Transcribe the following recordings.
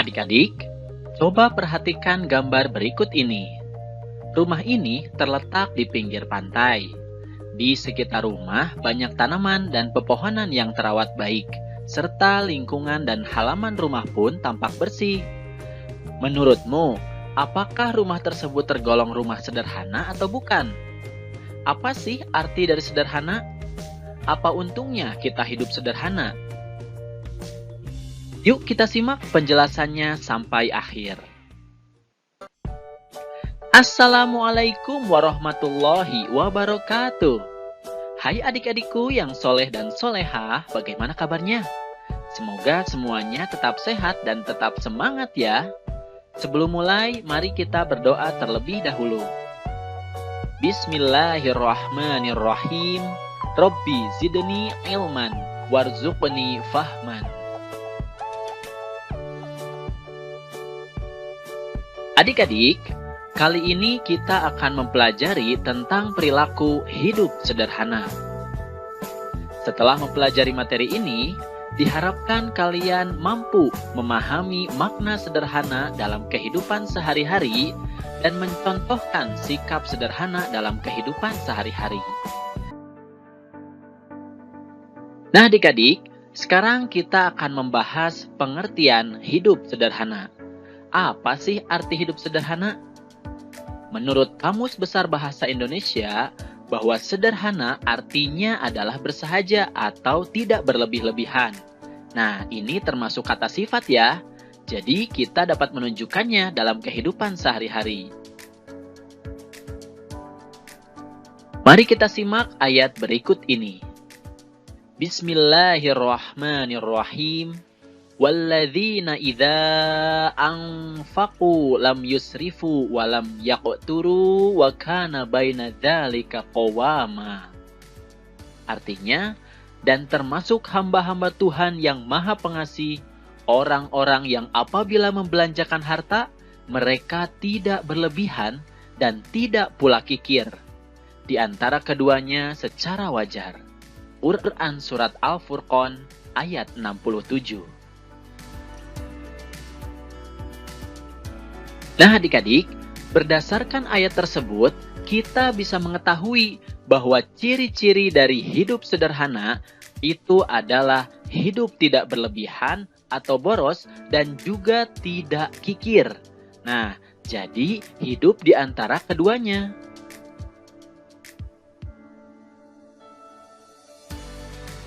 Adik-adik, coba perhatikan gambar berikut ini. Rumah ini terletak di pinggir pantai. Di sekitar rumah banyak tanaman dan pepohonan yang terawat baik, serta lingkungan dan halaman rumah pun tampak bersih. Menurutmu, apakah rumah tersebut tergolong rumah sederhana atau bukan? Apa sih arti dari sederhana? Apa untungnya kita hidup sederhana? Yuk kita simak penjelasannya sampai akhir. Assalamualaikum warahmatullahi wabarakatuh. Hai adik-adikku yang soleh dan solehah, bagaimana kabarnya? Semoga semuanya tetap sehat dan tetap semangat ya. Sebelum mulai, mari kita berdoa terlebih dahulu. Bismillahirrahmanirrahim. Rabbi zidni ilman warzuqni fahman. Adik-adik, kali ini kita akan mempelajari tentang perilaku hidup sederhana. Setelah mempelajari materi ini, diharapkan kalian mampu memahami makna sederhana dalam kehidupan sehari-hari dan mencontohkan sikap sederhana dalam kehidupan sehari-hari. Nah adik-adik, sekarang kita akan membahas pengertian hidup sederhana. Apa sih arti hidup sederhana? Menurut Kamus Besar Bahasa Indonesia, bahwa sederhana artinya adalah bersahaja atau tidak berlebih-lebihan. Nah, ini termasuk kata sifat ya. Jadi, kita dapat menunjukkannya dalam kehidupan sehari-hari. Mari kita simak ayat berikut ini. Bismillahirrahmanirrahim. Walladzina idza anfaqu lam yusrifu wa lam yaqturu wa kana baina dzalika qawama. Artinya, dan termasuk hamba-hamba Tuhan yang Maha Pengasih, orang-orang yang apabila membelanjakan harta, mereka tidak berlebihan dan tidak pula kikir. Di antara keduanya secara wajar. Quran Surat Al-Furqan ayat 67. Nah adik-adik, berdasarkan ayat tersebut, kita bisa mengetahui bahwa ciri-ciri dari hidup sederhana itu adalah hidup tidak berlebihan atau boros dan juga tidak kikir. Nah, jadi hidup di antara keduanya.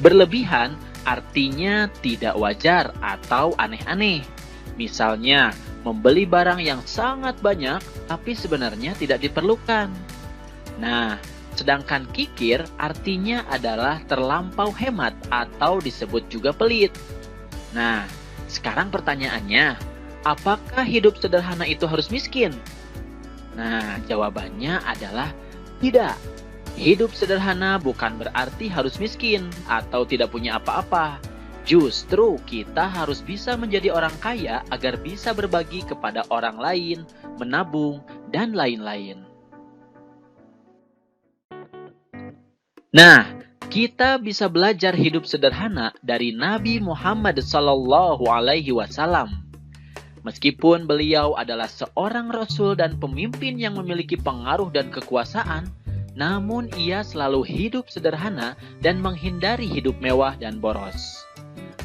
Berlebihan artinya tidak wajar atau aneh-aneh. Misalnya, membeli barang yang sangat banyak, tapi sebenarnya tidak diperlukan. Nah, sedangkan kikir artinya adalah terlampau hemat atau disebut juga pelit. Nah, sekarang pertanyaannya, apakah hidup sederhana itu harus miskin? Nah, jawabannya adalah tidak. Hidup sederhana bukan berarti harus miskin atau tidak punya apa-apa. Justru kita harus bisa menjadi orang kaya agar bisa berbagi kepada orang lain, menabung, dan lain-lain. Nah, kita bisa belajar hidup sederhana dari Nabi Muhammad SAW. Meskipun beliau adalah seorang rasul dan pemimpin yang memiliki pengaruh dan kekuasaan, namun ia selalu hidup sederhana dan menghindari hidup mewah dan boros.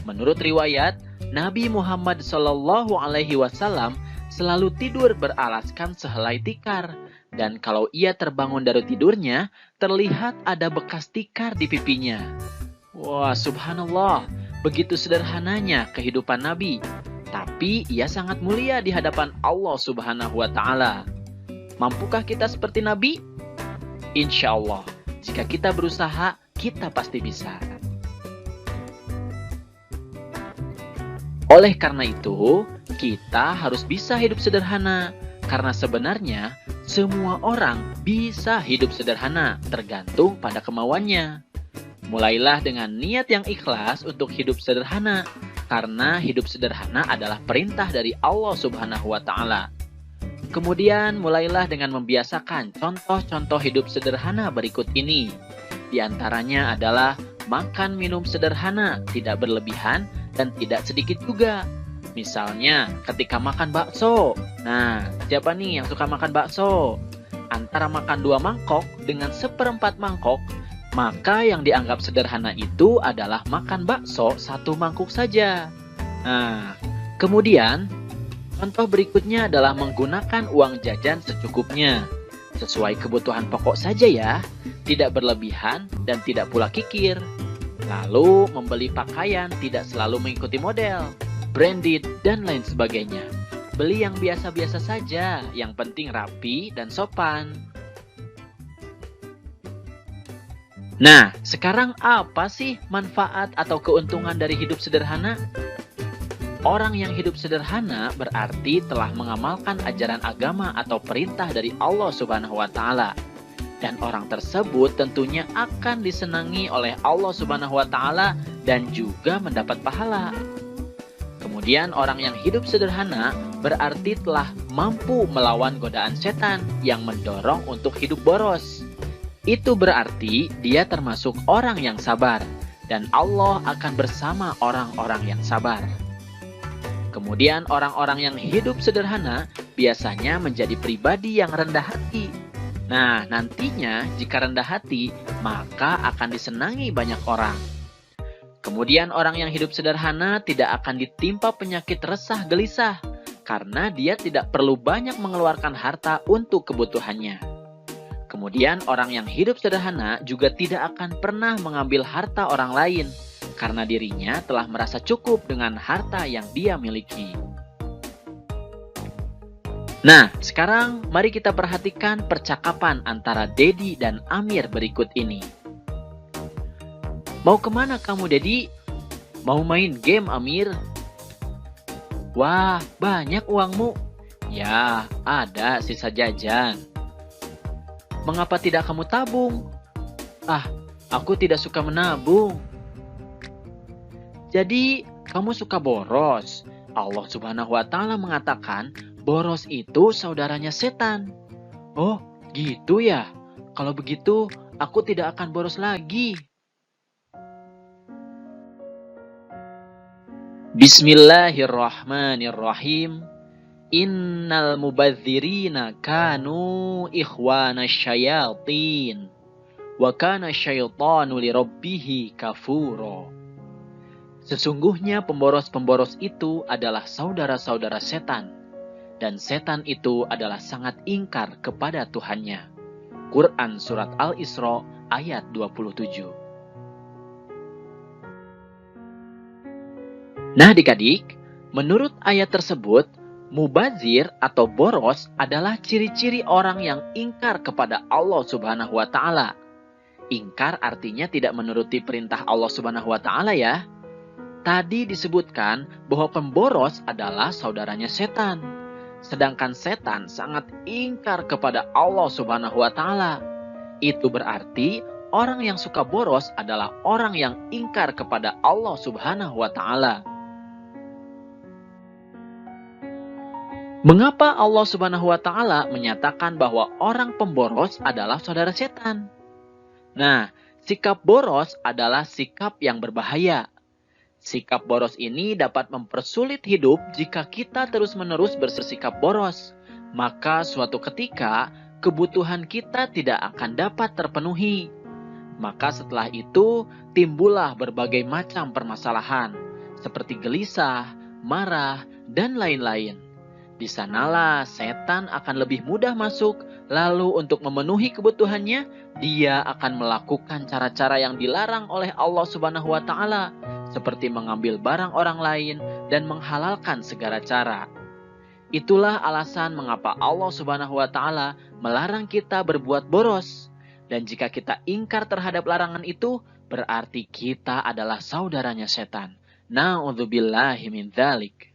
Menurut riwayat, Nabi Muhammad SAW selalu tidur beralaskan sehelai tikar. Dan kalau ia terbangun dari tidurnya, terlihat ada bekas tikar di pipinya. Wah, subhanallah, begitu sederhananya kehidupan Nabi. Tapi ia sangat mulia di hadapan Allah Subhanahu wa Ta'ala. Mampukah kita seperti Nabi? Insya Allah, jika kita berusaha, kita pasti bisa. Oleh karena itu, kita harus bisa hidup sederhana. Karena sebenarnya, semua orang bisa hidup sederhana, tergantung pada kemauannya. Mulailah dengan niat yang ikhlas untuk hidup sederhana. Karena hidup sederhana adalah perintah dari Allah Subhanahu wa Ta'ala. Kemudian, mulailah dengan membiasakan contoh-contoh hidup sederhana berikut ini. Di antaranya adalah makan minum sederhana, tidak berlebihan, dan tidak sedikit juga. Misalnya ketika makan bakso. Nah, siapa nih yang suka makan bakso? Antara makan 2 mangkok dengan 1/4 mangkok, maka yang dianggap sederhana itu adalah makan bakso 1 mangkuk saja. Nah, kemudian contoh berikutnya adalah menggunakan uang jajan secukupnya. Sesuai kebutuhan pokok saja ya, tidak berlebihan dan tidak pula kikir. Lalu membeli pakaian tidak selalu mengikuti model, branded, dan lain sebagainya. Beli yang biasa-biasa saja, yang penting rapi dan sopan. Nah, sekarang apa sih manfaat atau keuntungan dari hidup sederhana? Orang yang hidup sederhana berarti telah mengamalkan ajaran agama atau perintah dari Allah Subhanahu wa Ta'ala. Dan orang tersebut tentunya akan disenangi oleh Allah Subhanahu wa Ta'ala dan juga mendapat pahala. Kemudian orang yang hidup sederhana berarti telah mampu melawan godaan setan yang mendorong untuk hidup boros. Itu berarti dia termasuk orang yang sabar dan Allah akan bersama orang-orang yang sabar. Kemudian orang-orang yang hidup sederhana biasanya menjadi pribadi yang rendah hati. Nah, nantinya jika rendah hati, maka akan disenangi banyak orang. Kemudian orang yang hidup sederhana tidak akan ditimpa penyakit resah gelisah, karena dia tidak perlu banyak mengeluarkan harta untuk kebutuhannya. Kemudian orang yang hidup sederhana juga tidak akan pernah mengambil harta orang lain, karena dirinya telah merasa cukup dengan harta yang dia miliki. Nah, sekarang mari kita perhatikan percakapan antara Dedi dan Amir berikut ini. Mau kemana kamu, Dedi? Mau main game, Amir? Wah, banyak uangmu. Ya, ada sisa jajan. Mengapa tidak kamu tabung? Ah, aku tidak suka menabung. Jadi, kamu suka boros. Allah Subhanahu wa Ta'ala mengatakan, boros itu saudaranya setan. Oh, gitu ya. Kalau begitu, aku tidak akan boros lagi. Bismillahirrahmanirrahim. Innal mubadzirina kanu ikhwana syayatin. Wa kana syaitanu lirabbihi kafuro. Sesungguhnya pemboros-pemboros itu adalah saudara-saudara setan. Dan setan itu adalah sangat ingkar kepada Tuhannya. Quran Surat Al-Isra ayat 27. Nah adik-adik, menurut ayat tersebut, mubazir atau boros adalah ciri-ciri orang yang ingkar kepada Allah Subhanahu wa Ta'ala. Ingkar artinya tidak menuruti perintah Allah Subhanahu wa Ta'ala ya. Tadi disebutkan bahwa pemboros adalah saudaranya setan. Sedangkan setan sangat ingkar kepada Allah Subhanahu wa Ta'ala. Itu berarti orang yang suka boros adalah orang yang ingkar kepada Allah Subhanahu wa Ta'ala. Mengapa Allah Subhanahu wa Ta'ala menyatakan bahwa orang pemboros adalah saudara setan? Nah, sikap boros adalah sikap yang berbahaya. Sikap boros ini dapat mempersulit hidup jika kita terus-menerus bersikap boros. Maka suatu ketika kebutuhan kita tidak akan dapat terpenuhi. Maka setelah itu timbullah berbagai macam permasalahan seperti gelisah, marah, dan lain-lain. Di sanalah setan akan lebih mudah masuk, lalu untuk memenuhi kebutuhannya, dia akan melakukan cara-cara yang dilarang oleh Allah Subhanahu wa Ta'ala, seperti mengambil barang orang lain dan menghalalkan segala cara. Itulah alasan mengapa Allah Subhanahu wa Ta'ala melarang kita berbuat boros. Dan jika kita ingkar terhadap larangan itu, berarti kita adalah saudaranya setan. Na'udzubillahi min dzalik.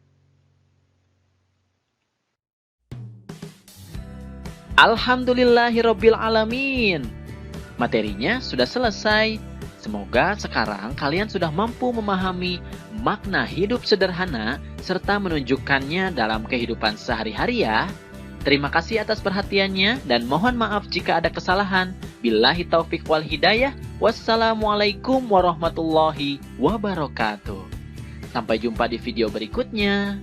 Alhamdulillahirabbil alamin. Materinya sudah selesai. Semoga sekarang kalian sudah mampu memahami makna hidup sederhana serta menunjukkannya dalam kehidupan sehari-hari ya. Terima kasih atas perhatiannya dan mohon maaf jika ada kesalahan. Billahi taufik wal hidayah. Wassalamualaikum warahmatullahi wabarakatuh. Sampai jumpa di video berikutnya.